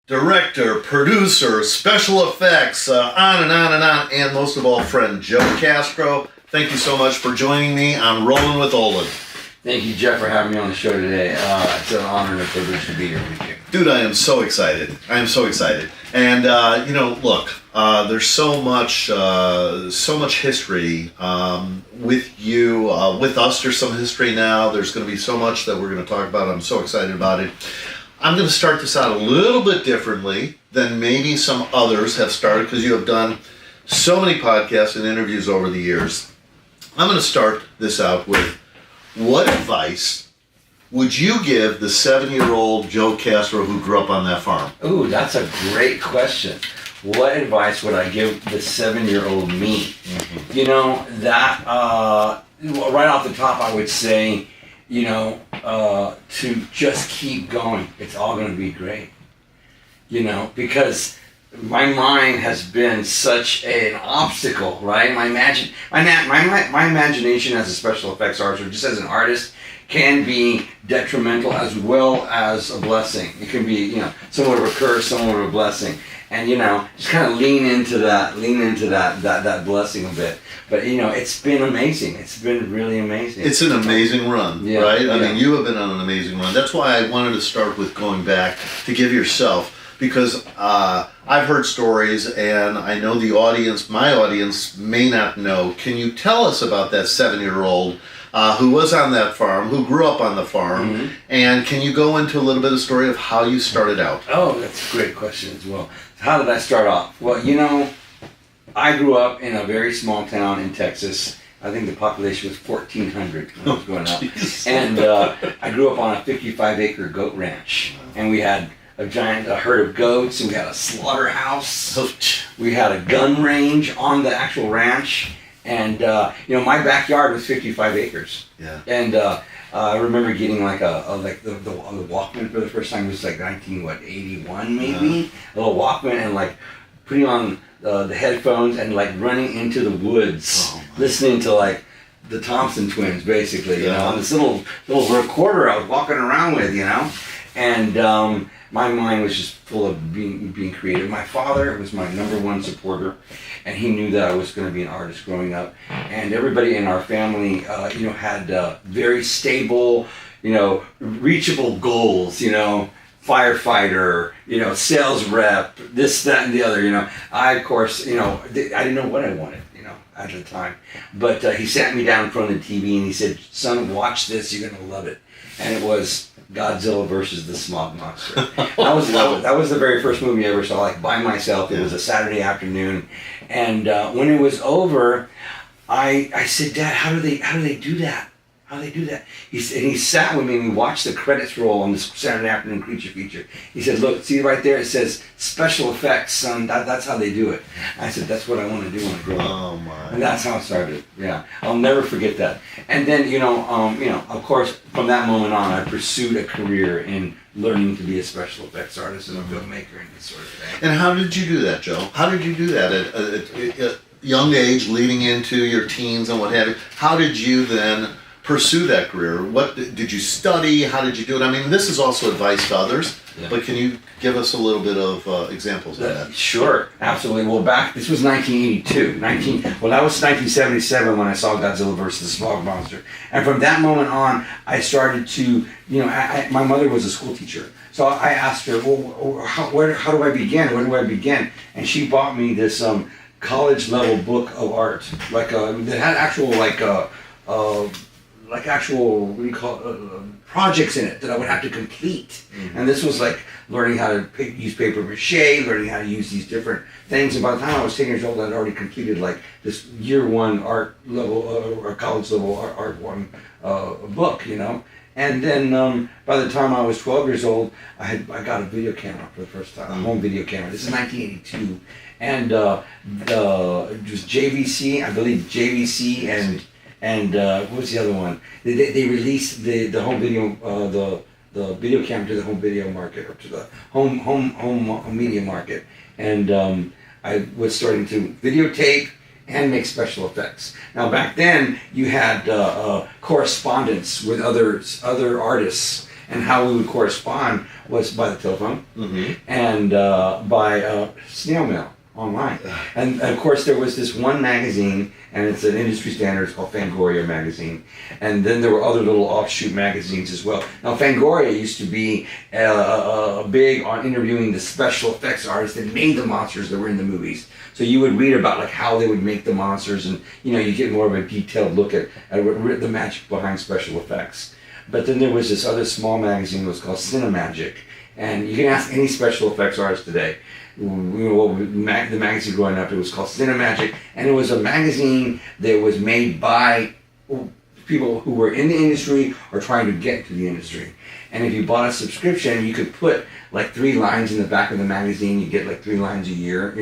director, producer, special effects, on and on and on, and most of all, friend Joe Castro. Thank you so much for joining me on Rollin with Olan. Thank you, Jeff, for having me on the show today. It's an honor and a privilege to be here with you. Dude, I am so excited. And, look, there's so much history with you. With us, there's some history now. There's going to be so much that we're going to talk about. I'm so excited about it. I'm going to start this out a little bit differently than maybe some others have started, because you have done so many podcasts and interviews over the years. I'm going to start this out with, what advice would you give the 7-year-old Joe Castro who grew up on that farm? Ooh, that's a great question. What advice would I give the 7-year-old me? Mm-hmm. You know, that, right off the top, I would say, to just keep going. It's all going to be great. Because my mind has been such an obstacle, right? My imagination as a special effects artist, or just as an artist, can be detrimental as well as a blessing. It can be, somewhat of a curse, somewhat of a blessing. And, just kind of lean into that blessing a bit. But, it's been amazing. It's been really amazing. It's an amazing run, right? I mean, you have been on an amazing run. That's why I wanted to start with going back to give yourself, because I've heard stories, and I know my audience may not know. Can you tell us about that 7-year-old who was on that farm, who grew up on the farm, mm-hmm. and can you go into a little bit of story of how you started out? Oh, that's a great question as well. How did I start off? Well, I grew up in a very small town in Texas. I think the population was 1,400 when I was growing up. And I grew up on a 55-acre goat ranch, and we had a herd of goats, and we had a slaughterhouse. We had a gun range on the actual ranch, and my backyard was 55 acres. Yeah. And I remember getting like the Walkman for the first time. It was like 81 maybe. A little Walkman, and like putting on the headphones and like running into the woods, listening to like the Thompson Twins, basically. On this little recorder I was walking around with, and my mind was just full of being creative. My father was my number one supporter, and he knew that I was going to be an artist growing up. And everybody in our family, had very stable, reachable goals. Firefighter, sales rep, this, that, and the other. I, of course, I didn't know what I wanted, at the time. But he sat me down in front of the TV and he said, "Son, watch this. You're going to love it." And it was Godzilla versus the Smog Monster. That was the very first movie I ever saw, like by myself. It was a Saturday afternoon, and when it was over, I said, "Dad, how do they do that? How do they do that?" He sat with me and we watched the credits roll on this Saturday afternoon creature feature. He said, "Look, see right there? It says special effects, son. That's how they do it." I said, "That's what I want to do when I grow up." Oh my! And that's how it started. Yeah, I'll never forget that. And then of course, from that moment on, I pursued a career in learning to be a special effects artist and a filmmaker and this sort of thing. And how did you do that, Joe? How did you do that at young age, leading into your teens and what have you? How did you then pursue that career? What did you study? How did you do it? I mean, this is also advice to others, but can you give us a little bit of examples of that? Sure, absolutely. Well, this was 1982. That was 1977 when I saw Godzilla versus the Smog Monster. And from that moment on, I started to, my mother was a school teacher. So I asked her, well, how do I begin? Where do I begin? And she bought me this college level book of art, that had actual actual, projects in it that I would have to complete. Mm-hmm. And this was like learning how to use paper mache, learning how to use these different things. And by the time I was 10 years old, I'd already completed like this year one art level, or college level art one book, And then by the time I was 12 years old, I got a video camera for the first time, a home video camera. This is 1982. And it was JVC, I believe JVC and what was the other one? They released the home video the video camera to the home video market, or to the home media market, and I was starting to videotape and make special effects. Now back then you had correspondence with other artists, And how we would correspond was by the telephone and by snail mail online. And of course there was this one magazine, and it's an industry standard, it's called Fangoria magazine. And then there were other little offshoot magazines as well. Now Fangoria used to be big on interviewing the special effects artists that made the monsters that were in the movies. So you would read about like how they would make the monsters, and you get more of a detailed look at the magic behind special effects. But then there was this other small magazine that was called Cinemagic. And you can ask any special effects artist today. The magazine growing up, it was called Cinemagic, and it was a magazine that was made by people who were in the industry or trying to get to the industry. And if you bought a subscription, you could put like 3 lines in the back of the magazine. You get like 3 lines a year,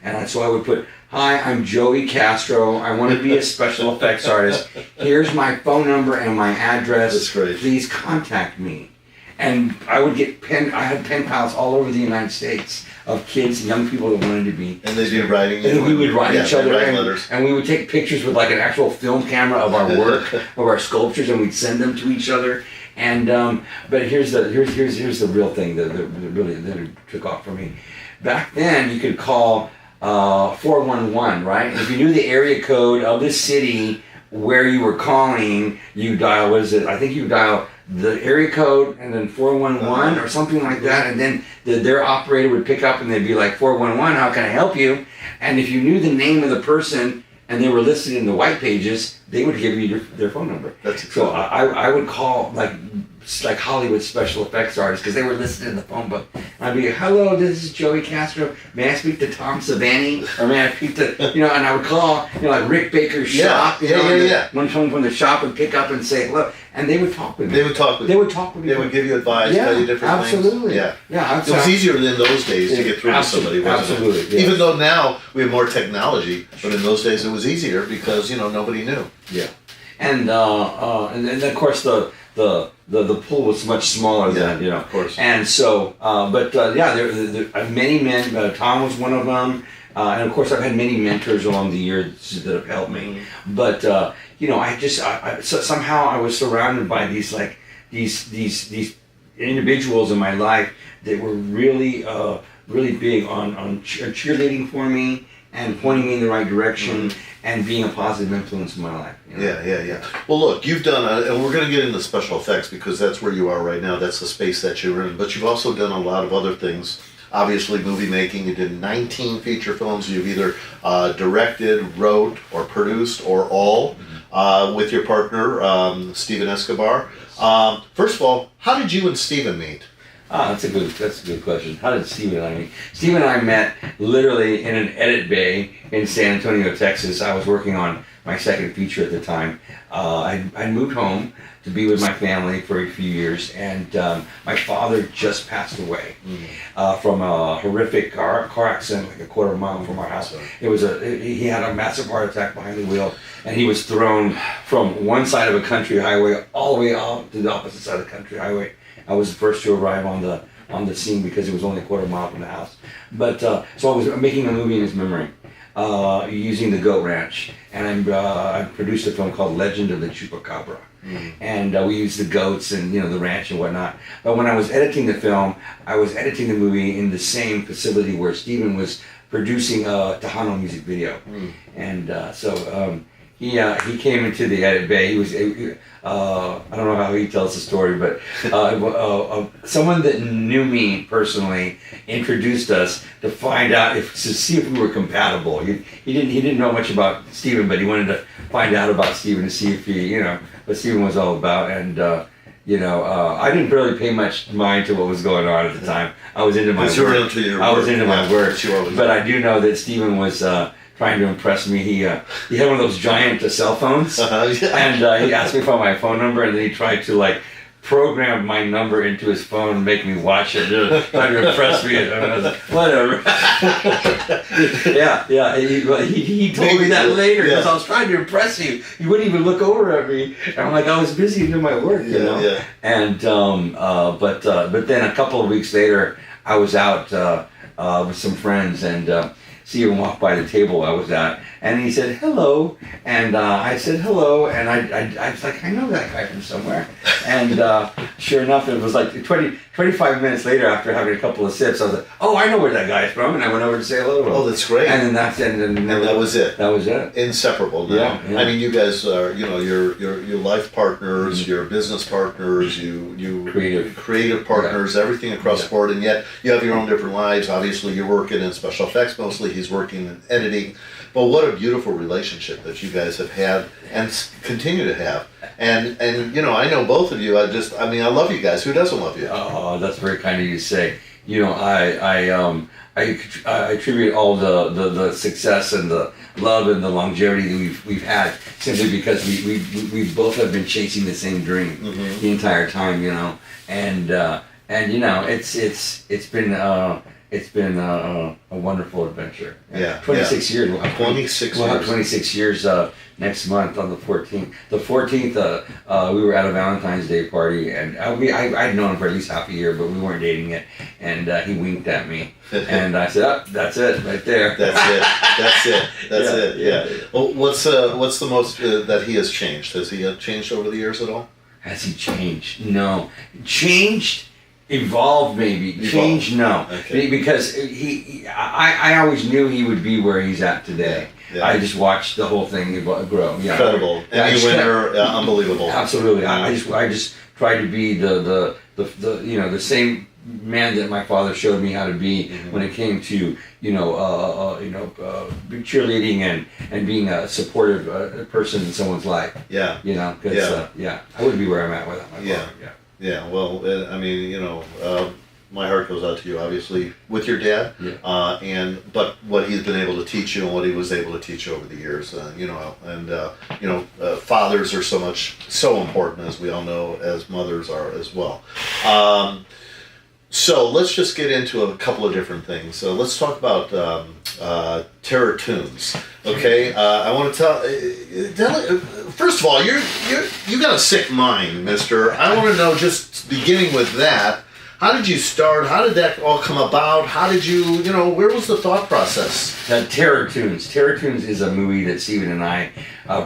And so I would put, "Hi, I'm Joey Castro. I want to be a special effects artist. Here's my phone number and my address. That's great. Please contact me." And I would get I had pen pals all over the United States of kids, young people that wanted to be. And they'd be writing you. And we would write each other, letters. and we would take pictures with like an actual film camera of our work, of our sculptures, and we'd send them to each other. And but here's the real thing that really took off for me. Back then, you could call 411, right? If you knew the area code of the city where you were calling, you dial, what is it? I think you dial the area code and then 411 or something like that, and then their operator would pick up and they'd be like, 411, how can I help you? And if you knew the name of the person and they were listed in the white pages, they would give you their phone number. That's so I would call like Hollywood special effects artists because they were listed in the phone book. And I'd be, "Hello, this is Joey Castro. May I speak to Tom Savani? Or may I speak to," and I would call, like Rick Baker's shop. One phone from the shop would pick up and say hello, and they would talk with me. They would talk with you. They would give you advice, tell you different things. Absolutely. Yeah. It was easier in those days to get through to somebody, wasn't it? Yeah. Even though now we have more technology, but in those days it was easier because nobody knew. Yeah. And then of course the pool was much smaller then, Of course. And so, there many men. Tom was one of them, and of course I've had many mentors along the years that have helped me. But somehow I was surrounded by these individuals in my life that were really big on cheerleading for me and pointing me in the right direction and being a positive influence in my life. Yeah. Well, look, you've done, and we're going to get into special effects because that's where you are right now. That's the space that you're in. But you've also done a lot of other things. Obviously, movie making. You did 19 feature films. You've either directed, wrote, or produced, or all with your partner, Steven Escobar. First of all, how did you and Steven meet? That's a good question. How did Steven and I meet? Steven and I met literally in an edit bay in San Antonio, Texas. I was working on my second feature at the time. I moved home to be with my family for a few years, and my father just passed away from a horrific car accident, like a quarter mile from our house. He had a massive heart attack behind the wheel, and he was thrown from one side of a country highway all the way out to the opposite side of the country highway. I was the first to arrive on the scene because it was only a quarter mile from the house. But so I was making a movie in his memory, using the Goat Ranch, and I produced a film called Legend of the Chupacabra, and we used the goats and the ranch and whatnot. But when I was editing the film, I was editing the movie in the same facility where Steven was producing a Tejano music video, and so. He came into the edit bay. He was I don't know how he tells the story, but someone that knew me personally introduced us to see if we were compatible. He didn't know much about Steven, but he wanted to find out about Steven to see if what Steven was all about. And I didn't really pay much mind to what was going on at the time. I was into my work. But I do know that Steven was trying to impress me. He had one of those giant cell phones, and he asked me for my phone number, and then he tried to program my number into his phone and make me watch it, trying to impress me. And I was like, whatever. He told me that later because I was trying to impress you. You wouldn't even look over at me, and I'm like, I was busy doing my work, Yeah. And but then a couple of weeks later, I was out with some friends, and see him walk by the table I was at, and he said hello, and I said hello, and I was like, I know that guy from somewhere, and sure enough, it was like 25 minutes later after having a couple of sips, I was like, oh, I know where that guy's from, and I went over to say hello to him. Oh, that's great. And then that was it. That was it. Inseparable now. Yeah. I mean, you guys are, your life partners, your business partners, you creative partners, everything across the board, and yet you have your own different lives. Obviously, you're working in special effects mostly. He's working in editing. But what a beautiful relationship that you guys have had and continue to have. And I know both of you. I love you guys. Who doesn't love you? Oh, that's very kind of you to say. I attribute all the success and the love and the longevity that we've had simply because we both have been chasing the same dream the entire time, and it's been a wonderful adventure. Yeah. 26 years. We'll have 26 years next month on the 14th. The 14th, we were at a Valentine's Day party, and I'd known him for at least half a year, but we weren't dating yet. And he winked at me, and I said, "Oh, that's it, right there." That's it. Yeah. Well, what's the most that he has changed? Has he changed over the years at all? Has he changed? No. Changed. Evolved maybe. Change, no. Okay. Because I always knew he would be where he's at today. Yeah. I just watched the whole thing grow. Yeah. Incredible. Any winner, unbelievable. Absolutely. I just tried to be the same man that my father showed me how to be when it came to cheerleading and being a supportive person in someone's life. Yeah. Because I wouldn't be where I'm at without my father. Yeah. Yeah, well, my heart goes out to you, obviously, with your dad, but what he's been able to teach you and what he was able to teach you over the years, fathers are so important, as we all know, as mothers are as well. So let's just get into a couple of different things. So let's talk about Terror Tunes. Okay, I want to tell. First of all, you got a sick mind, Mister. I want to know, just beginning with that. How did you start? How did that all come about? How did you? Where was the thought process? Terror Tunes. Terror Tunes is a movie that Steven and I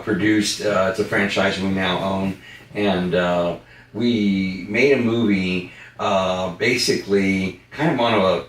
produced. It's a franchise we now own, and we made a movie. Basically, kind of on a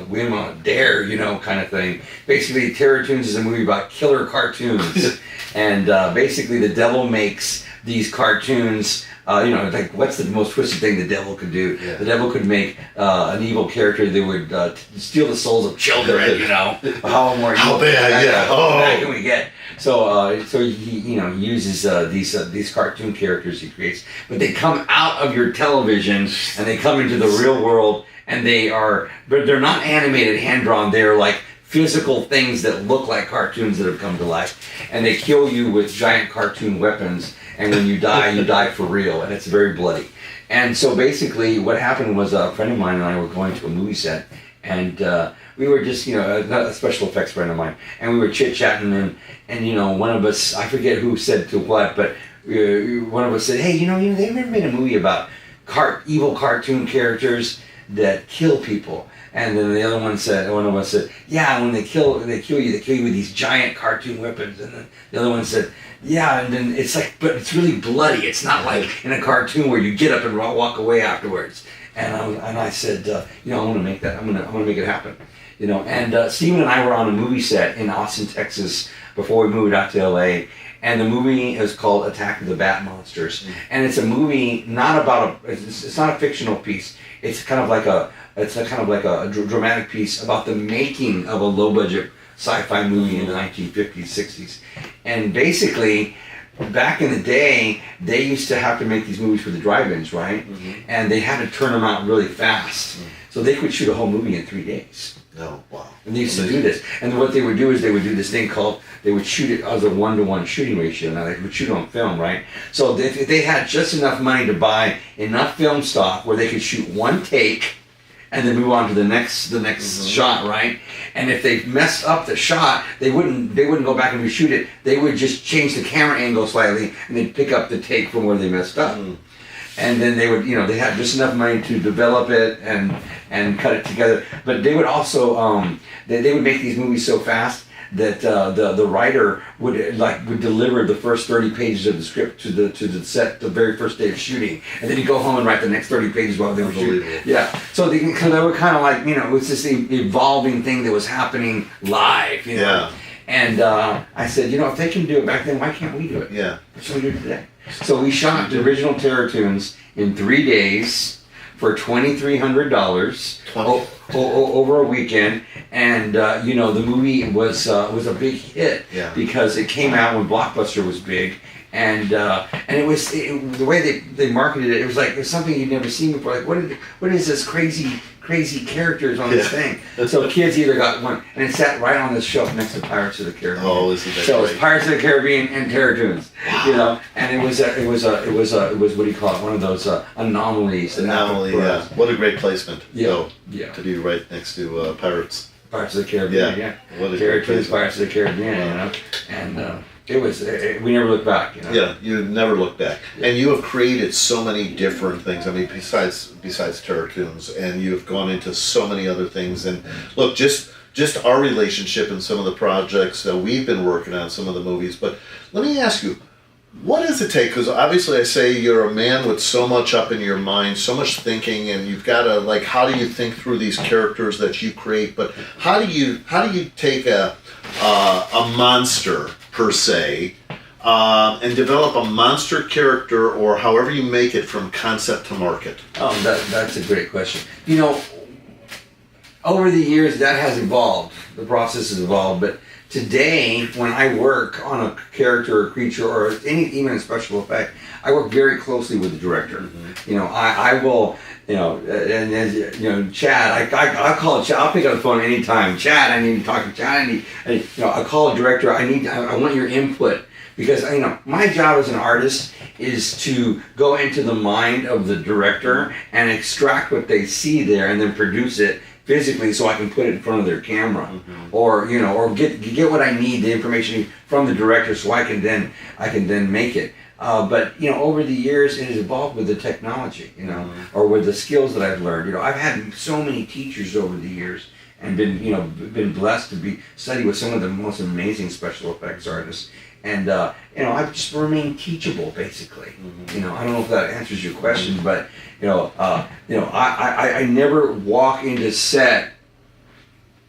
whim, on a dare, kind of thing. Basically, Terror Tunes is a movie about killer cartoons, and basically the devil makes these cartoons. Like, what's the most twisted thing the devil could do? Yeah. The devil could make an evil character that would steal the souls of children. How bad? Yeah. How bad can we get? So he uses these cartoon characters he creates, but they come out of your television and they come into the real world, and they're not animated, hand drawn. They're like physical things that look like cartoons that have come to life, and they kill you with giant cartoon weapons. And when you die for real, and it's very bloody. And so basically, what happened was a friend of mine and I were going to a movie set, and we were just, a special effects friend of mine, and we were chit-chatting, and one of us, I forget who said to what, but one of us said, hey, they ever made a movie about evil cartoon characters that kill people. And then one of us said, yeah, when they kill you with these giant cartoon weapons. And then the other one said, yeah, and then it's like, but it's really bloody. It's not like in a cartoon where you get up and walk away afterwards. And I said, I want to make that. I'm gonna make it happen. And Steven and I were on a movie set in Austin, Texas, before we moved out to LA. And the movie is called Attack of the Bat Monsters. And it's a movie it's not a fictional piece. It's kind of like a dramatic piece about the making of a low-budget sci-fi movie in the 1950s, 60s. And basically, back in the day, they used to have to make these movies for the drive-ins, right? Mm-hmm. And they had to turn them out really fast. Mm-hmm. So they could shoot a whole movie in 3 days. Oh, wow. And they used to do this. And what they would do is they would do this thing called, they would shoot it as a 1-to-1 shooting ratio. Now, they would shoot on film, right? So if they had just enough money to buy enough film stock where they could shoot one take and then move on to the next shot, right? And if they messed up the shot, they wouldn't go back and reshoot it. They would just change the camera angle slightly, and they'd pick up the take from where they messed up. Mm. And then they would, they had just enough money to develop it and and cut it together. But they would also they would make these movies so fast that the writer would deliver the first 30 pages of the script to the set the very first day of shooting, and then he'd go home and write the next 30 pages while they were shooting. Yeah, so they were kind of like, it was this evolving thing that was happening live. Yeah. And I said, if they can do it back then, why can't we do it? Yeah. So we do it today. So we shot the original Terror Tunes in 3 days for $2,300 over a weekend, and the movie was a big hit because it came out when Blockbuster was big, and it was the way they marketed it. It was something you'd never seen before. Like what is this crazy characters on this thing? So kids either got one, and it sat right on the shelf next to Pirates of the Caribbean. Oh, isn't that so great? It's Pirates of the Caribbean and Terror Tunes. Wow. And it was what do you call it? One of those anomalies. Anomaly, yeah. What a great placement. Yeah. To be right next to Pirates. Pirates of the Caribbean. Yeah. What a Terror great Tunes, placement. Pirates of the Caribbean. And it was. We never looked back. Yeah, you never look back. And you have created so many different things. I mean, besides Terror Tunes, and you've gone into so many other things. And look, just our relationship and some of the projects that we've been working on, some of the movies. But let me ask you, what does it take? Because obviously I say you're a man with so much up in your mind, so much thinking, and you've got to, how do you think through these characters that you create? But how do you take a monster, per se, and develop a monster character, or however you make it from concept to market? Oh, that's a great question. Over the years that has evolved. The process has evolved, but today, when I work on a character or creature or even a special effect, I work very closely with the director. Mm-hmm. I will, and as Chad, I call Chad. I'll pick up the phone anytime. Chad, I need to talk to Chad. I call a director. I want your input, because my job as an artist is to go into the mind of the director and extract what they see there and then produce it physically, so I can put it in front of their camera, or get what I need, the information from the director, so I can then make it. But over the years, it has evolved with the technology, or with the skills that I've learned. I've had so many teachers over the years, and been blessed to study with some of the most amazing special effects artists. And I've just remained teachable, basically. I don't know if that answers your question, but I never walk into set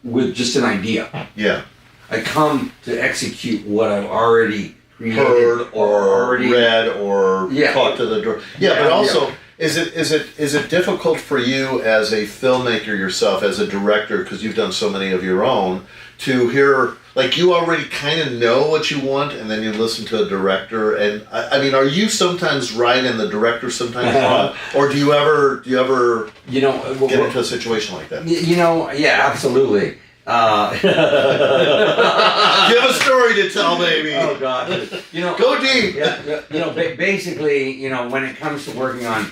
with just an idea. Yeah. I come to execute what I've already created, heard or read or talked to the director. But also, is it difficult for you as a filmmaker yourself, as a director, because you've done so many of your own, to hear, you already kind of know what you want, and then you listen to a director, and I mean, are you sometimes right and the director sometimes wrong, or do you ever get into a situation like that? Yeah, absolutely. You have a story to tell, baby. Oh God, go deep. Basically, when it comes to working on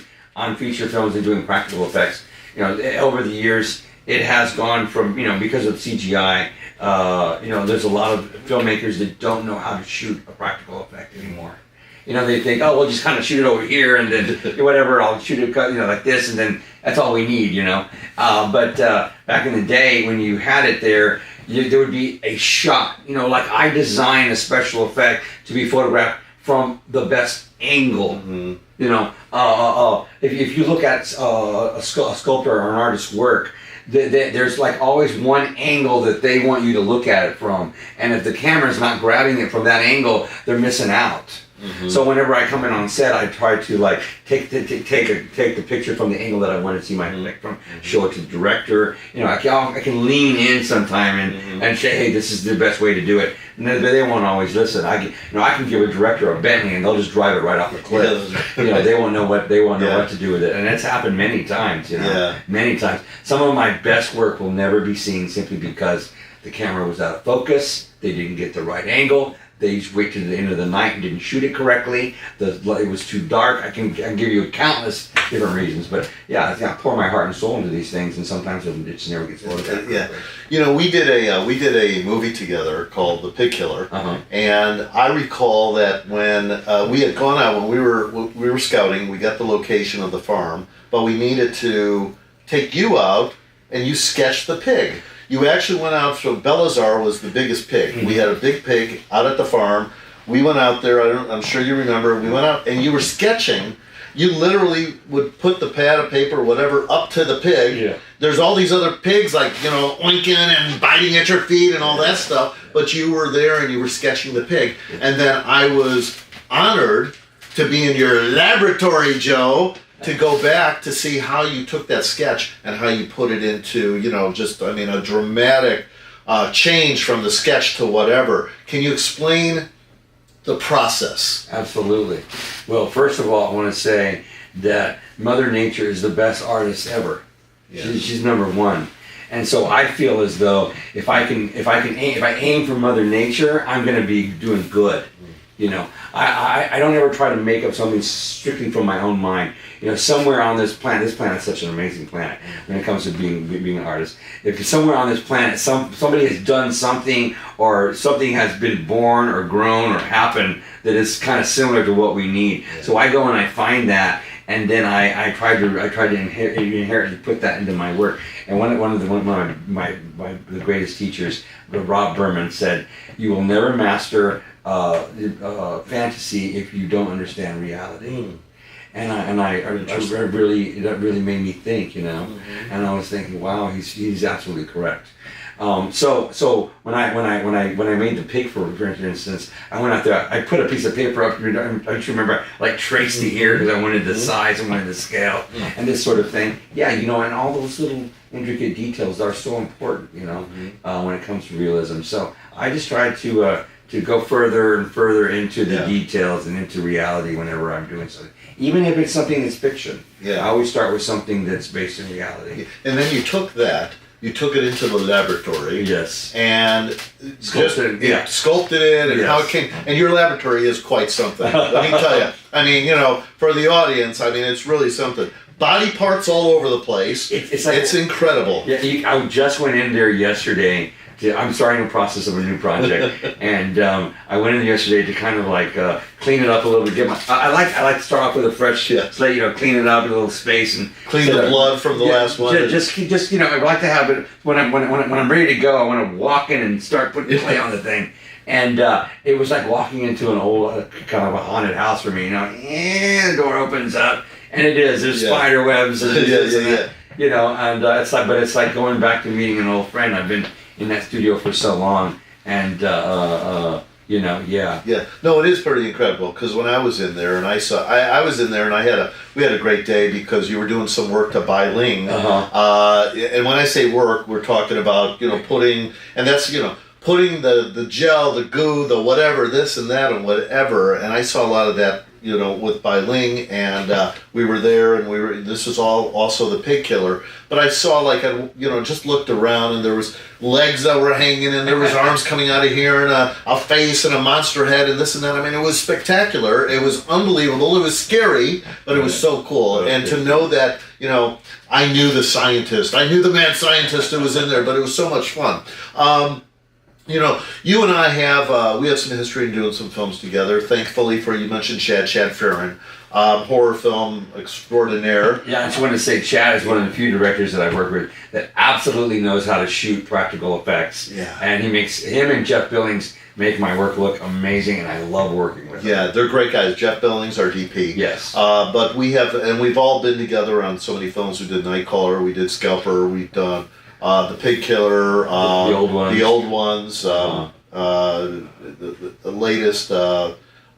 feature films and doing practical effects, over the years it has gone from because of CGI. There's a lot of filmmakers that don't know how to shoot a practical effect anymore. They think, oh, we'll just kind of shoot it over here, and then whatever, I'll shoot it, like this, and then that's all we need, But back in the day, when you had it there would be a shot. I design a special effect to be photographed from the best angle. Mm-hmm. If you look at a sculptor or an artist's work, there's always one angle that they want you to look at it from, and if the camera's not grabbing it from that angle, they're missing out. Mm-hmm. So whenever I come in on set, I try to take the picture from the angle that I want to see my effect from, show it to the director. I can lean in sometime and say, hey, this is the best way to do it. And they won't always listen. I can give a director a Bentley and they'll just drive it right off the cliff. They won't know what to do with it, and it's happened many times. Many times. Some of my best work will never be seen simply because the camera was out of focus. They didn't get the right angle. They just waited to the end of the night and didn't shoot it correctly. It was too dark. I can give you countless different reasons, but I pour my heart and soul into these things, and sometimes it just never gets photographed. Yeah, we did a movie together called The Pig Killer, and I recall that when we had gone out, when we were scouting, we got the location of the farm, but we needed to take you out and you sketched the pig. You actually went out, so Belazar was the biggest pig. We had a big pig out at the farm. We went out there, I'm sure you remember, we went out and you were sketching. You literally would put the pad of paper or whatever up to the pig. Yeah. There's all these other pigs like, oinking and biting at your feet and all that stuff, but you were there and you were sketching the pig. And then I was honored to be in your laboratory, Joe, to go back to see how you took that sketch and how you put it into, a dramatic change from the sketch to whatever. Can you explain the process? Absolutely. Well, first of all, I want to say that Mother Nature is the best artist ever. Yeah. She's number one. And so I feel as though if I aim for Mother Nature, I'm going to be doing good. I don't ever try to make up something strictly from my own mind. Somewhere on this planet's such an amazing planet when it comes to being an artist. If somewhere on this planet somebody has done something, or something has been born or grown or happened that is kind of similar to what we need. Yeah. So I go and I find that, and then I try to inherently put that into my work. And one of the greatest teachers, Rob Berman, said, "You will never master fantasy if you don't understand reality." And that really made me think, and I was thinking, wow, he's absolutely correct. So when I made the pig for instance, I went out there, I put a piece of paper up, I just remember, like, traced the ear because I wanted the size, I wanted the scale, and this sort of thing. Yeah, and all those little intricate details are so important, when it comes to realism. So I just tried to go further and further into the details and into reality whenever I'm doing something. Even if it's something that's fiction. Yeah. I always start with something that's based in reality. And then you took it into the laboratory. Yes. And sculpted it and how it came. And your laboratory is quite something. Let me tell you. For the audience, it's really something. Body parts all over the place. It's incredible. Yeah, I just went in there yesterday. I'm starting the process of a new project, and I went in yesterday to kind of like clean it up a little bit. I like to start off with a fresh slate, clean it up in a little space and clean the blood from the last one. Just I like to have it when I'm ready to go. I want to walk in and start putting clay on the thing, and it was like walking into an old kind of a haunted house for me. And the door opens up, and there's spider webs and this and that. It's like going back to meeting an old friend. I've been in that studio for so long, and No, it is pretty incredible, because when I was in there and I was in there and we had a great day because you were doing some work to Bai Ling. And when I say work, we're talking about putting, and that's putting the gel, the goo, the whatever, this and that and whatever, and I saw a lot of that with Bai Ling, and we were there, and this was all also the pig killer. But I saw, just looked around, and there was legs that were hanging, and there was arms coming out of here, and a face, and a monster head, and this and that. It was spectacular. It was unbelievable. It was scary, but it was so cool. And to know that, I knew the scientist. I knew the mad scientist who was in there, but it was so much fun. You and I we have some history in doing some films together. Thankfully you mentioned Chad Farron, horror film extraordinaire. Yeah, I just wanted to say Chad is one of the few directors that I've worked with that absolutely knows how to shoot practical effects. Yeah. And him and Jeff Billings make my work look amazing, and I love working with them. Yeah, they're great guys. Jeff Billings, our DP. Yes. But we've all been together on so many films. We did Nightcaller, we did Scalper, we've done The Pig Killer, the old ones, the latest,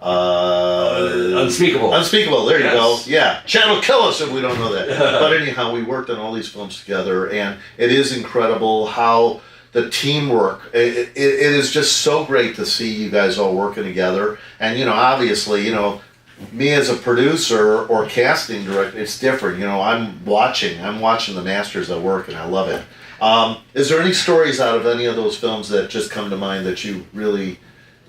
Unspeakable. There you go. Yeah, Chad will kill us if we don't know that. But anyhow, we worked on all these films together, and it is incredible how the teamwork. It is just so great to see you guys all working together, and obviously, me as a producer or casting director, it's different. I'm watching the masters at work, and I love it. Is there any stories out of any of those films that just come to mind that you really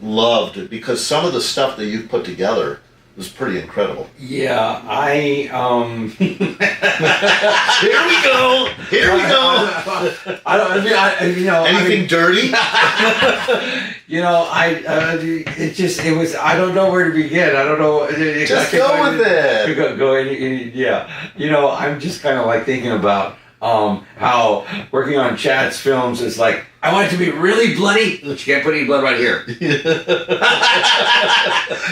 loved? Because some of the stuff that you put together was pretty incredible. Yeah, Here we go. Anything dirty? It was. I don't know where to begin. I don't know. Just go with it. Go. Yeah. I'm just kind of like thinking about how working on Chad's films is like, I want it to be really bloody, but you can't put any blood right here.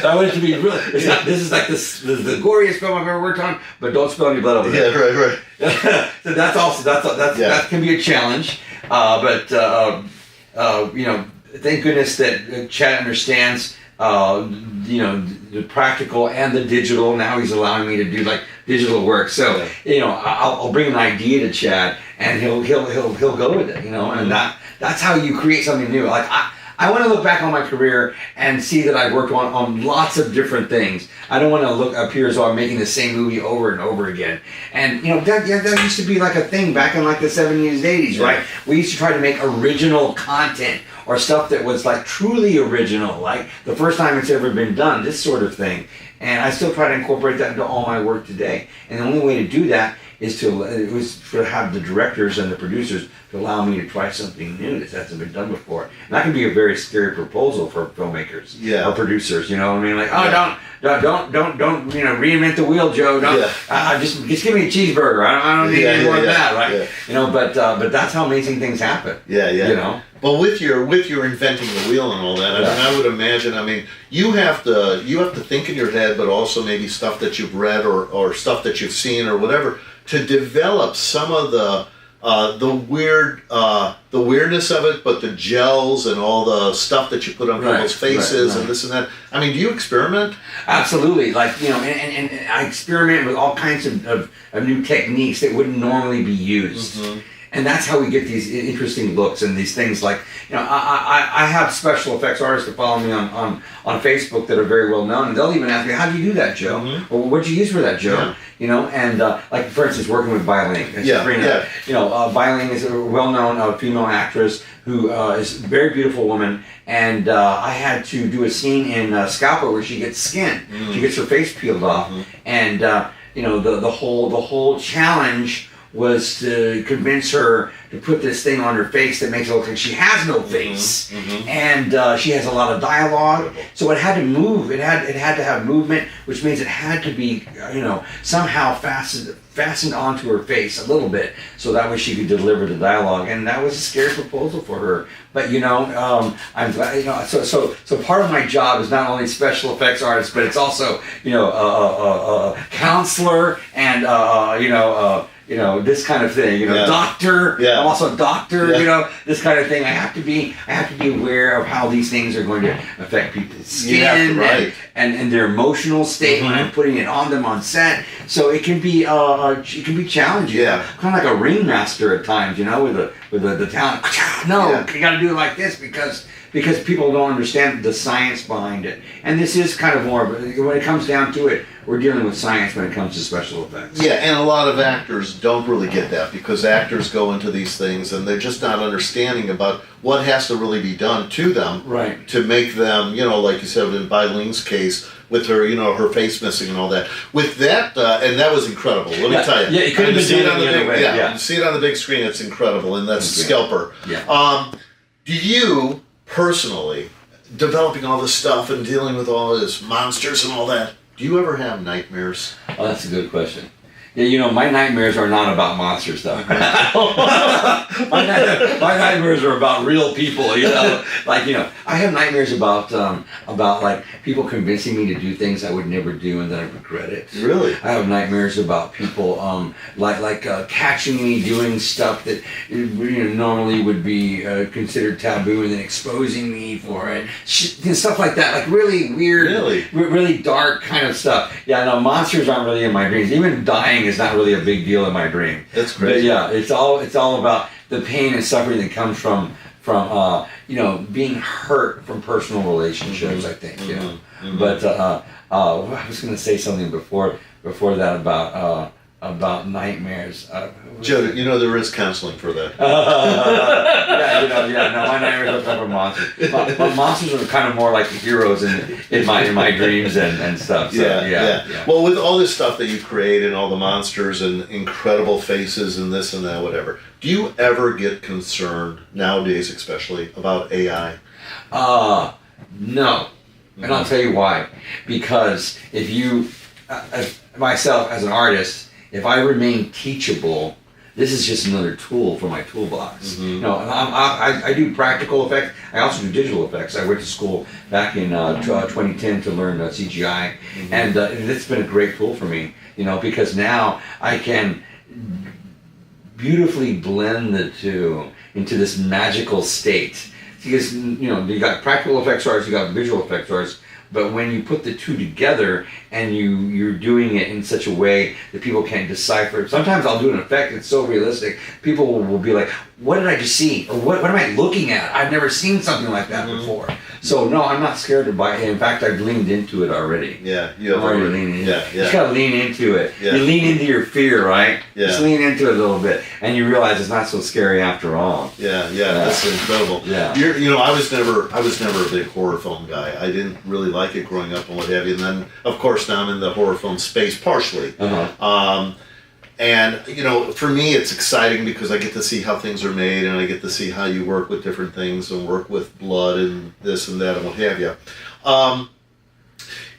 I want it to be really. This is like the goriest film I've ever worked on, but don't spill any blood over there. Yeah, right. So that can be a challenge, but thank goodness that Chad understands. The practical and the digital. Now he's allowing me to do like digital work. So I'll bring an idea to Chad, and he'll go with it. And that's how you create something new. Like I want to look back on my career and see that I've worked on lots of different things. I don't want to appear as though I'm making the same movie over and over again. And that used to be like a thing back in like the 70s, 80s, right? We used to try to make original content or stuff that was like truly original, like the first time it's ever been done, this sort of thing. And I still try to incorporate that into all my work today. And the only way to do that is to have the directors and the producers to allow me to try something new that hasn't been done before. And that can be a very scary proposal for filmmakers or producers. You know what I mean? Like, don't reinvent the wheel, Joe. Just give me a cheeseburger. I don't need any more of that, right? Yeah. But that's how amazing things happen. Yeah. Well, with your inventing the wheel and all that, I mean, I would imagine. I mean, you have to think in your head, but also maybe stuff that you've read or stuff that you've seen or whatever to develop some of the weirdness of it, but the gels and all the stuff that you put on people's faces and this and that. I mean, do you experiment? Absolutely. Like, and I experiment with all kinds of new techniques that wouldn't normally be used. Mm-hmm. And that's how we get these interesting looks and these things like, I have special effects artists that follow me on Facebook that are very well known, and they'll even ask me, how do you do that, Joe? Mm-hmm. Or what'd you use for that, Joe? And like, for instance, working with Violin. Violin is a well-known female actress who is a very beautiful woman, and I had to do a scene in Scalper where she gets skin. Mm-hmm. She gets her face peeled off, and the whole challenge was to convince her to put this thing on her face that makes it look like she has no face, and she has a lot of dialogue. So it had to move. It had to have movement, which means it had to be somehow fastened onto her face a little bit, so that way she could deliver the dialogue. And that was a scary proposal for her. But I'm glad. So part of my job is not only special effects artist, but it's also a counselor and this kind of thing, doctor. Yeah. I'm also a doctor, this kind of thing. I have to be aware of how these things are going to affect people's skin and their emotional state when I'm putting it on them on set. So it can be challenging. Yeah. Kind of like a ringmaster at times, with the talent. No, you got to do it like this because people don't understand the science behind it. And this is kind of more, when it comes down to it, we're dealing with science when it comes to special effects. Yeah, and a lot of actors don't really get that because actors go into these things and they're just not understanding about what has to really be done to them to make them, like you said in Bailin's case, with her, her face missing and all that. With that, and that was incredible. Let me tell you. Yeah, you couldn't have seen it on the big way. You see it on the big screen. It's incredible, and that's Scalper. Yeah. Do you personally, developing all this stuff and dealing with all this monsters and all that, do you ever have nightmares? Oh, that's a good question. Yeah, my nightmares are not about monsters, though. my nightmares are about real people. I have nightmares about like people convincing me to do things I would never do and then I regret it. Really? I have nightmares about people catching me doing stuff that normally would be considered taboo and then exposing me for it. Stuff like that, like really weird, really dark kind of stuff. Yeah, no, monsters aren't really in my dreams. Even dying is not really a big deal in my dream. That's crazy. But yeah, it's all about the pain and suffering that comes from being hurt from personal relationships. I think But I was going to say something before that about nightmares. Joe, there is counseling for that. No, my nightmares are from monsters. But monsters are kind of more like the heroes in my dreams and stuff. So, yeah. Well, with all this stuff that you create and all the monsters and incredible faces and this and that, whatever, do you ever get concerned nowadays, especially about AI? No, and I'll tell you why. Because if myself as an artist, if I remain teachable, This is just another tool for my toolbox. Mm-hmm. You know, and I do practical effects. I also do digital effects. I went to school back in 2010 to learn CGI, Mm-hmm. and it's been a great tool for me. You know, because now I can beautifully blend the two into this magical state. Because, you know, you got practical effects artists, you got visual effects artists, but when you put the two together and you're doing it in such a way that people can't decipher. Sometimes I'll do an effect that's so realistic, people will be like, what did I just see? Or what am I looking at? I've never seen something like that before. So no, I'm not scared to buy it. In fact, I've leaned into it already. Yeah, you have I'm already already. leaning in. Yeah, You just gotta lean into it. Yeah. You lean into your fear, right? Yeah. Just lean into it a little bit, and you realize it's not so scary after all. Yeah, that's incredible. Yeah. You know, I was never a big horror film guy. I didn't really like it growing up and what have you. And then, of course, now I'm in the horror film space partially. Uh-huh. And you know, for me, it's exciting because I get to see how things are made, and I get to see how you work with different things and work with blood and this and that and what have you.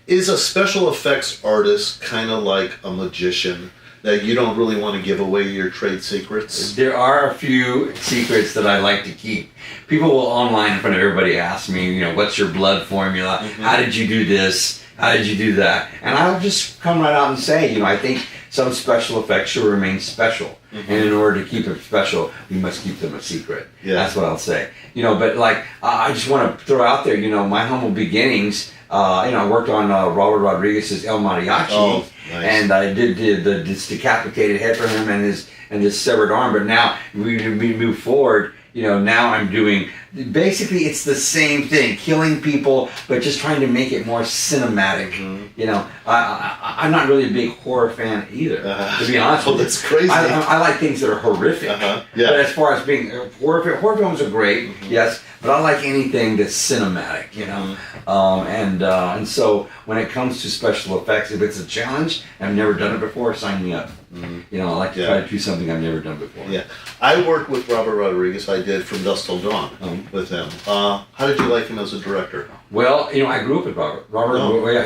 Is a special effects artist kind of like a magician that you don't really want to give away your trade secrets? There are a few secrets that I like to keep. People will online in front of everybody ask me, you know, what's your blood formula? Mm-hmm. How did you do this? How did you do that? And I'll just come right out and say, you know, I think some special effects should remain special. Mm-hmm. And in order to keep them special, we must keep them a secret. Yeah. That's what I'll say. You know, but like, I just want to throw out there, you know, my humble beginnings, you know, I worked on Robert Rodriguez's El Mariachi. Oh, nice. And I did this decapitated head for him and his severed arm. But now we move forward. You know, now I'm doing, basically it's the same thing, killing people, but just trying to make it more cinematic. Mm-hmm. You know, I'm not really a big horror fan either, to be honest with you. That's crazy. I like things that are horrific. Yeah. But as far as being horror films are great, yes, but I like anything that's cinematic, you know. And so when it comes to special effects, if it's a challenge, I've never done it before, sign me up. You know, I like to try to do something I've never done before. Yeah, I worked with Robert Rodriguez. I did From Dusk Till Dawn with him. How did you like him as a director? Well, you know, I grew up with Robert.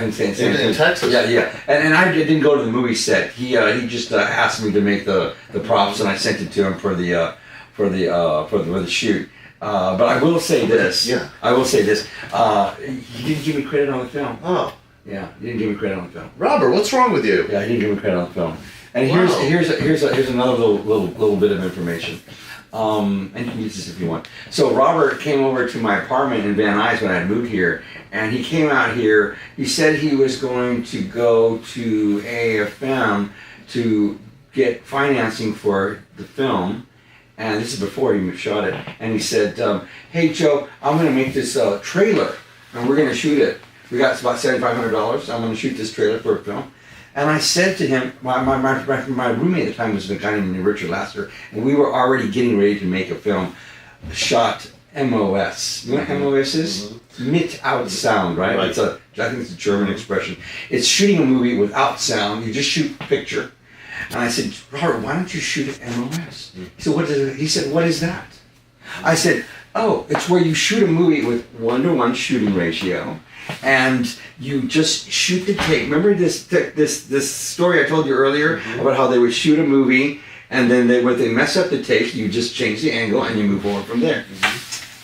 In Texas. Yeah. And I didn't go to the movie set. He just asked me to make the props, and I sent it to him for the shoot. But I will say this. Yeah. I will say this. He didn't give me credit on the film. Oh, Yeah, he didn't give me credit on the film. Robert, what's wrong with you? Yeah, he didn't give me credit on the film. And Wow. here's another little bit of information. And you can use this if you want. So Robert came over to my apartment in Van Nuys when I moved here, and he came out here. He said he was going to go to AFM to get financing for the film, and this is before he shot it. And he said, "Hey Joe, I'm going to make this trailer, and we're going to shoot it. We got about $7,500. I'm going to shoot this trailer for a film." And I said to him, my roommate at the time was a guy named Richard Laster, and we were already getting ready to make a film, shot MOS. You know what MOS is? Without sound, right? Right. I think it's a German expression. It's shooting a movie without sound. You just shoot a picture. And I said, Robert, why don't you shoot at MOS? He said, He said, what is that? I said, oh, it's where you shoot a movie with 1-to-1 shooting ratio, and you just shoot the tape. Remember this story I told you earlier about how they would shoot a movie, and then when they mess up the tape, you just change the angle and you move forward from there.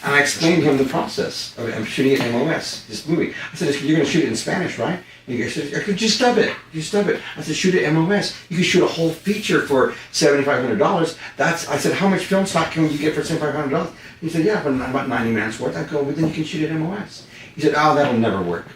And I explained to him the process of I'm shooting at MOS, this movie. I said, you're going to shoot it in Spanish, right? He said, I could just dub it. I said, shoot it at MOS. You could shoot a whole feature for $7,500. I said, how much film stock can you get for $7,500? He said, yeah, about 90 minutes worth. I go, well, then you can shoot at MOS. He said, oh, that'll never work.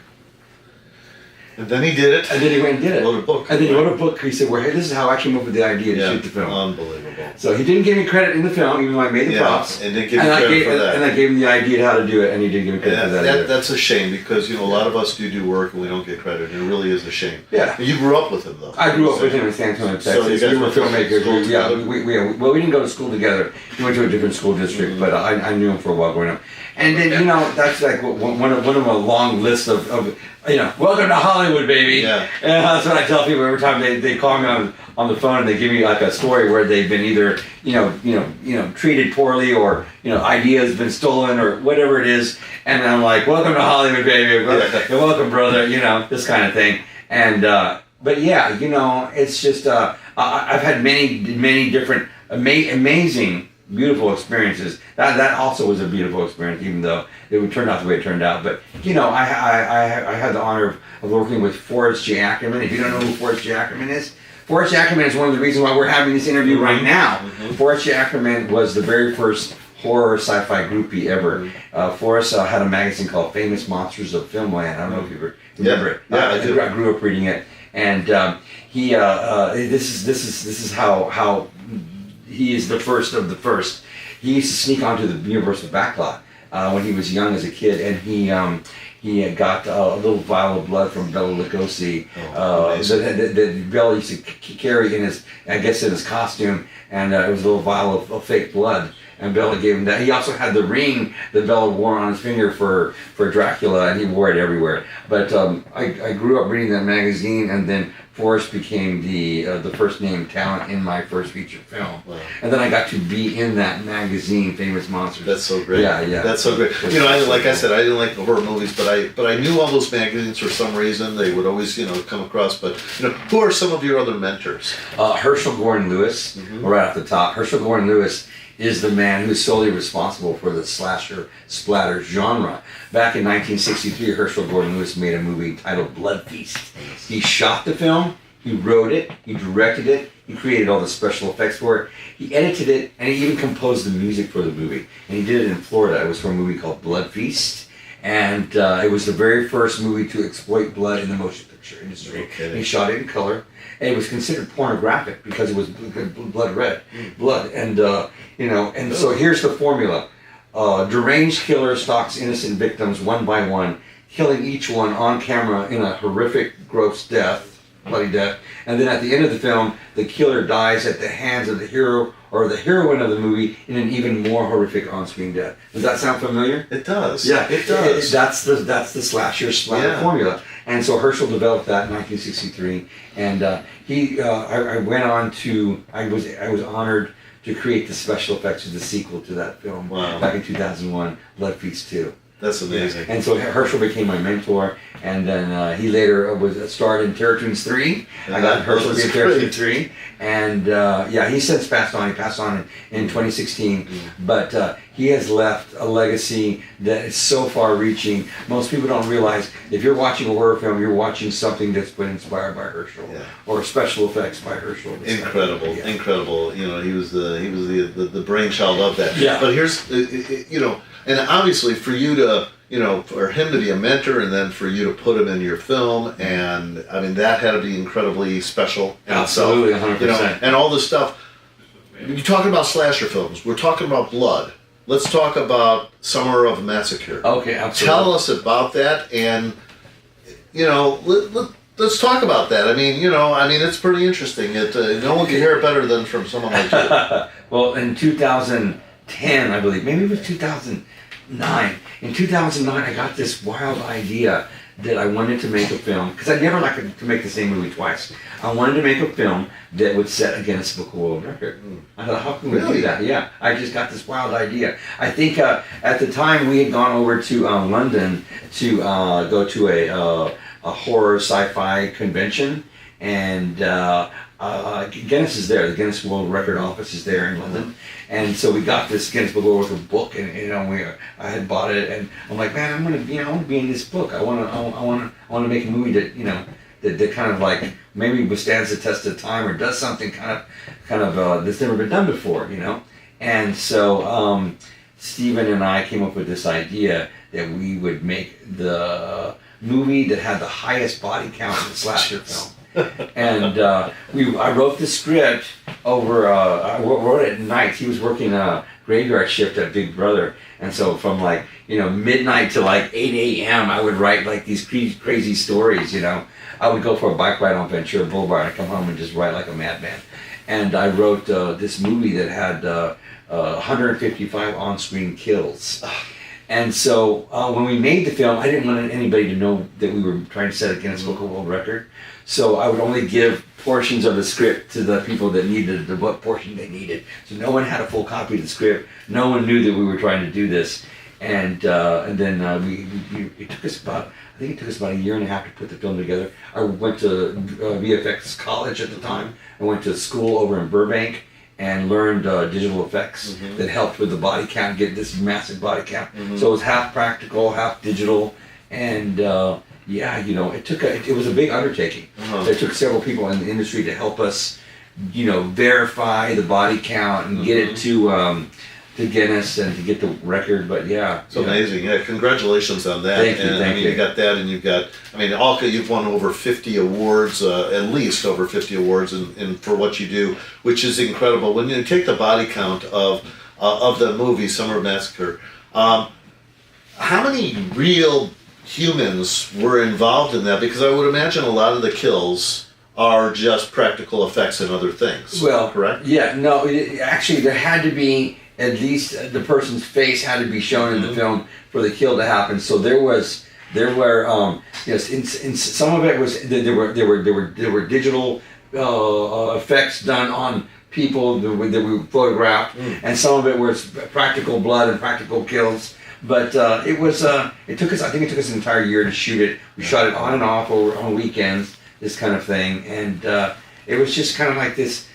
And then he did it. And then he went and did it. Wrote a book. And then he wrote a book. He said, well, hey, this is how I came up with the idea to shoot the film. Unbelievable. So he didn't give me credit in the film, even though I made the props. And didn't give you credit for that. And I gave him the idea how to do it, and he didn't give me credit for that either. That's a shame, because a lot of us do work and we don't get credit, and it really is a shame. Yeah. You grew up with him, though. I grew up with him in San Antonio, Texas. So you guys we were went to filmmakers. school together? We didn't go to school together. He went to a different school district, but I knew him for a while growing up. And then, that's like one of a long list of welcome to Hollywood, baby. Yeah. And that's what I tell people every time they call me on the phone and they give me like a story where they've been either treated poorly or ideas been stolen or whatever it is, and I'm like, welcome to Hollywood, baby. Welcome, brother. This kind of thing. And but yeah, it's just I've had many different amazing, beautiful experiences. That also was a beautiful experience, even though it would turn out the way it turned out. But you know, I had the honor of working with Forrest J. Ackerman. If you don't know who Forrest J. Ackerman is, Forrest J. Ackerman is one of the reasons why we're having this interview right now. Forrest J. Ackerman was the very first horror sci-fi groupie ever. Forrest had a magazine called Famous Monsters of Filmland. I don't know if you remember it. Yeah, I grew up reading it, and this is how he is the first of the first. He used to sneak onto the Universal backlot when he was young as a kid, and he had got a little vial of blood from Bela Lugosi that Bela used to carry in his costume, and it was a little vial of fake blood. And Bela gave him that. He also had the ring that Bela wore on his finger for Dracula, and he wore it everywhere. But I grew up reading that magazine, and then Forrest became the first name talent in my first feature film. Wow. And then I got to be in that magazine, Famous Monsters. That's so great. Yeah. That's so great. You know, I said, I didn't like the horror movies, but I knew all those magazines for some reason. They would always, come across. But who are some of your other mentors? Herschel Gordon Lewis, right off the top. Herschel Gordon Lewis is the man who's solely responsible for the slasher splatter genre. Back in 1963, Herschel Gordon Lewis made a movie titled Blood Feast. He shot the film, he wrote it, he directed it, he created all the special effects for it, he edited it, and he even composed the music for the movie. And he did it in Florida. It was for a movie called Blood Feast. And it was the very first movie to exploit blood in the motion picture industry. Okay. He shot it in color. And it was considered pornographic because it was blood red, blood, and and so here's the formula: deranged killer stalks innocent victims one by one, killing each one on camera in a horrific, gross death, bloody death, and then at the end of the film, the killer dies at the hands of the hero or the heroine of the movie in an even more horrific on-screen death. Does that sound familiar? It does. Yeah, it does. That's the slasher splatter formula. And so Herschel developed that in 1963, and I went on to I was honored to create the special effects of the sequel to that film back in 2001, Blood Feast 2. That's amazing. And so Herschel became my mentor, and then he later starred in Terror Toons 3. I got Herschel to be in Terror Toons 3, and he since passed on. He passed on in 2016, but he has left a legacy that is so far-reaching. Most people don't realize if you're watching a horror film, you're watching something that's been inspired by Herschel or special effects by Herschel. Incredible. He was the brainchild of that. Yeah. But here's and obviously for you to, for him to be a mentor and then for you to put him in your film, and I mean, that had to be incredibly special. Absolutely, 100%. And all this stuff. You're talking about slasher films. We're talking about blood. Let's talk about Summer of Massacre. Okay, absolutely. Tell us about that, and, let's talk about that. I mean, it's pretty interesting. No one can hear it better than from someone like you. Well, in 2010, I believe, maybe it was 2009. In 2009, I got this wild idea that I wanted to make a film, because I never liked to make the same movie twice. I wanted to make a film that would set a Guinness Book of World Record. I thought, how can we do that? Yeah, I just got this wild idea. I think at the time we had gone over to London to go to a horror sci-fi convention, and Guinness is there. The Guinness World Record office is there in London, and so we got this Guinness Book of World Record book, and I had bought it, and I'm like, man, I want to be in this book. I want to make a movie that that kind of like maybe withstands the test of time or does something kind of that's never been done before, And so Stephen and I came up with this idea that we would make the movie that had the highest body count in the slasher film. And I wrote the script over. I wrote it at night. He was working a graveyard shift at Big Brother, and so from midnight to 8 a.m. I would write these crazy stories. I would go for a bike ride on Ventura Boulevard. and come home and just write like a madman. And I wrote this movie that had 155 on-screen kills. And so when we made the film, I didn't want anybody to know that we were trying to set a Guinness Book of World Record. So I would only give portions of the script to the people that needed what portion they needed. So no one had a full copy of the script. No one knew that we were trying to do this. And then it took us about a year and a half to put the film together. I went to VFX college at the time. I went to school over in Burbank. and learned digital effects that helped with the body count, get this massive body count. So it was half practical, half digital, and it was a big undertaking. It took several people in the industry to help us, verify the body count and get it to Guinness and to get the record. But it's amazing. Yeah, congratulations on that. Thank you. You got that, and you've got. You've won over 50 awards, at least over 50 awards, and for what you do, which is incredible. When you take the body count of the movie Summer Massacre, how many real humans were involved in that? Because I would imagine a lot of the kills are just practical effects and other things. Well, correct? Yeah, no, actually there had to be at least the person's face had to be shown in the film for the kill to happen. So there were in some of it was there were digital effects done on people that we photographed, and some of it was practical blood and practical kills. But it took us an entire year to shoot it. We shot it on and off on weekends, this kind of thing, and it was just kind of like this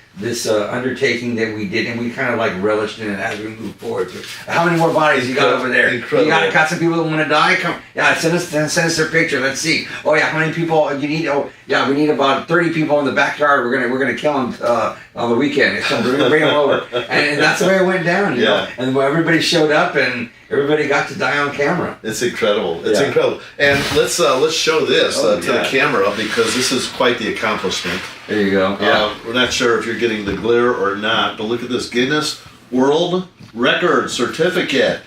undertaking that we did, and we kind of like relished in it as we moved forward. How many more bodies you got over there? Incredible. You got some people that want to die? Come, send us their picture. Let's see. Oh yeah, how many people you need? Oh yeah, we need about 30 people in the backyard. We're gonna kill them on the weekend. We're gonna bring them over, and that's the way it went down. You know? And everybody showed up, and everybody got to die on camera. It's incredible. It's incredible. And let's show this to the camera, because this is quite the accomplishment. There you go. We're not sure if you're getting the glare or not, but look at this Guinness World Record certificate.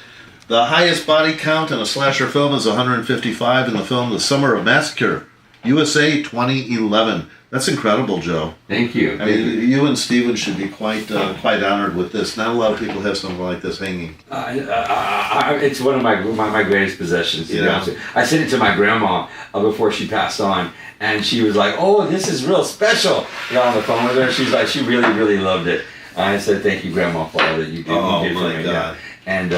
The highest body count in a slasher film is 155 in the film The Summer of Massacre, USA 2011. That's incredible, Joe. Thank you. You and Steven should be quite honored with this. Not a lot of people have something like this hanging. It's one of my greatest possessions, to be honest with you. I sent it to my grandma before she passed on, and she was like, "Oh, this is real special." On the phone with her, she's like, she really, really loved it. I said, "Thank you, Grandma, for all that you did." Oh, you did my God. And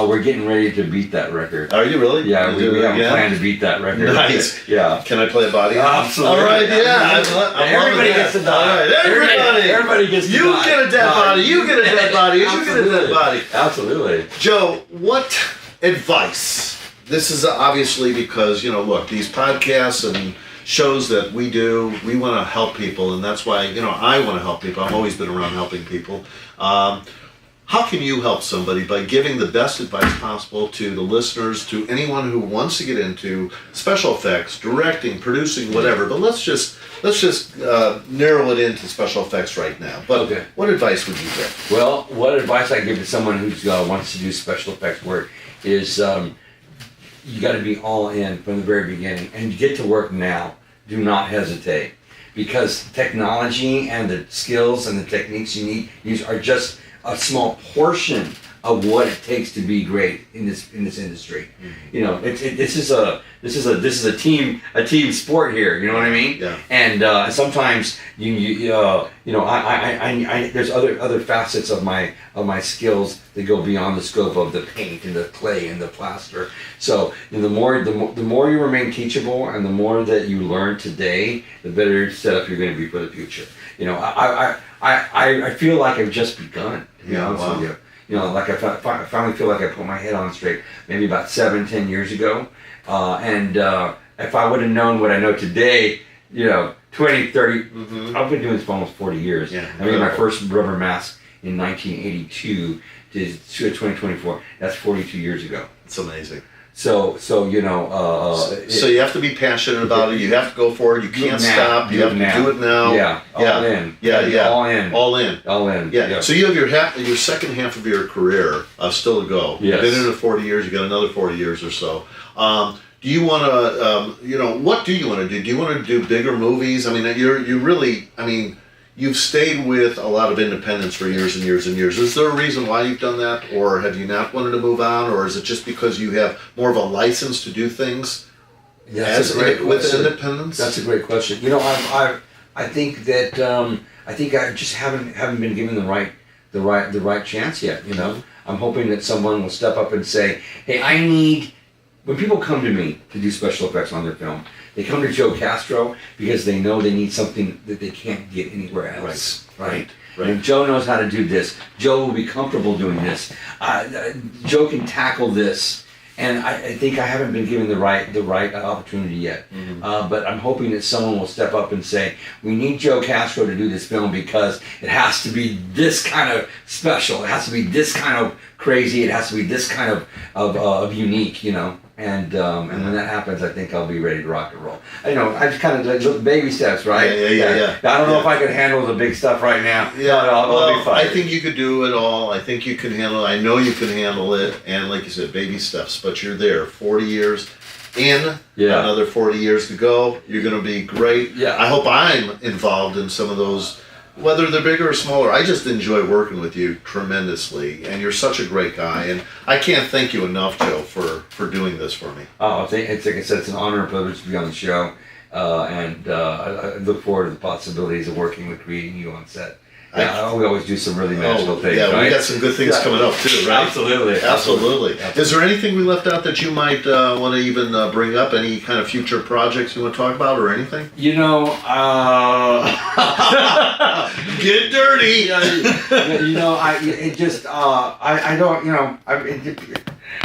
we're getting ready to beat that record. Are you really? Yeah, we have a plan to beat that record. Nice. Yeah. Can I play a body? Absolutely. All right. Yeah. Everybody gets to die. All right. Everybody gets to die. You get a dead body. You get a dead body. You get a dead body. Absolutely. Joe, what advice? This is obviously because look, these podcasts and shows that we do, we want to help people, and that's why I want to help people. I've always been around helping people. How can you help somebody by giving the best advice possible to the listeners, to anyone who wants to get into special effects, directing, producing, whatever? But let's just narrow it into special effects right now. But what advice would you give? Well, what advice I give to someone who wants to do special effects work is you got to be all in from the very beginning and get to work now. Do not hesitate, because technology and the skills and the techniques you need use are just a small portion of what it takes to be great in this industry. This is a team sport here. You know what I mean? Yeah. And sometimes there's other facets of my skills that go beyond the scope of the paint and the clay and the plaster. So the more you remain teachable, and the more that you learn today, the better set up you're going to be for the future. I feel like I've just begun. To be honest with you. Like I finally feel like I put my head on straight maybe about 7-10 years ago. And if I would have known what I know today, 20, 30, I've been doing this for almost 40 years. Yeah, I made my first rubber mask in 1982 to 2024. That's 42 years ago. It's amazing. So so you have to be passionate about it. You have to go for it. You can't stop. You have to do it now. Yeah. All in. Yeah. All in. Yeah. So you have your second half of your career still to go. Yes. You've been in it 40 years. You got another 40 years or so. Do you want to? What do you want to do? Do you want to do bigger movies? You've stayed with a lot of independents for years and years and years. Is there a reason why you've done that, or have you not wanted to move on, or is it just because you have more of a license to do things with independents? That's a great question. I think that I just haven't been given the right chance yet. I'm hoping that someone will step up and say, "Hey, when people come to me to do special effects on their film, they come to Joe Castro because they know they need something that they can't get anywhere else." Right. Right. And Joe knows how to do this. Joe will be comfortable doing this. Joe can tackle this. And I think I haven't been given the right opportunity yet. But I'm hoping that someone will step up and say, we need Joe Castro to do this film because it has to be this kind of special. It has to be this kind of crazy. It has to be this kind of unique, you know. And when that happens, I think I'll be ready to rock and roll. I just kind of like look baby steps, right? Yeah. I don't know if I can handle the big stuff right now. Yeah, I'll be fine. I think you could do it all. I think you can handle it. I know you can handle it. And like you said, baby steps. But you're there. 40 years in. Yeah. Another 40 years to go. You're going to be great. Yeah. I hope I'm involved in some of those, whether they're bigger or smaller. I just enjoy working with you tremendously. And you're such a great guy. And I can't thank you enough, Joe, for doing this for me. Oh, it's like I said, it's an honor and privilege to be on the show. I look forward to the possibilities of working with creating you on set. We always do some really magical things. Yeah, right? we got some good things coming up too, right? Absolutely. Is there anything we left out that you might want to even bring up? Any kind of future projects you want to talk about or anything? You know, Get dirty. you know, I don't, you know,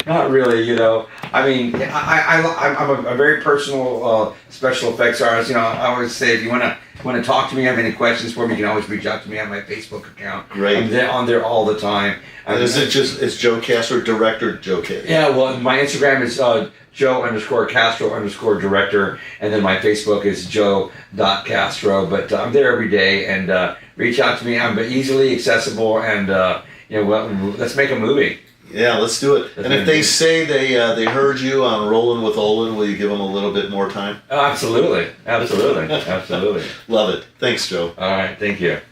not really, you know. I mean, I'm a very personal special effects artist. You know, I always say if you want to talk to me, have any questions for me, you can always reach out to me on my Facebook account. Great. I'm on there all the time. And is it just, it's Joe Castro, director Joe Castro? Yeah, well, my Instagram is Joe_Castro_director, and then my Facebook is Joe.Castro. But I'm there every day, and reach out to me. I'm easily accessible, and let's make a movie. Yeah, let's do it. And if they say they heard you on Rollin with Olan, will you give them a little bit more time? Oh, absolutely. Love it. Thanks, Joe. All right, thank you.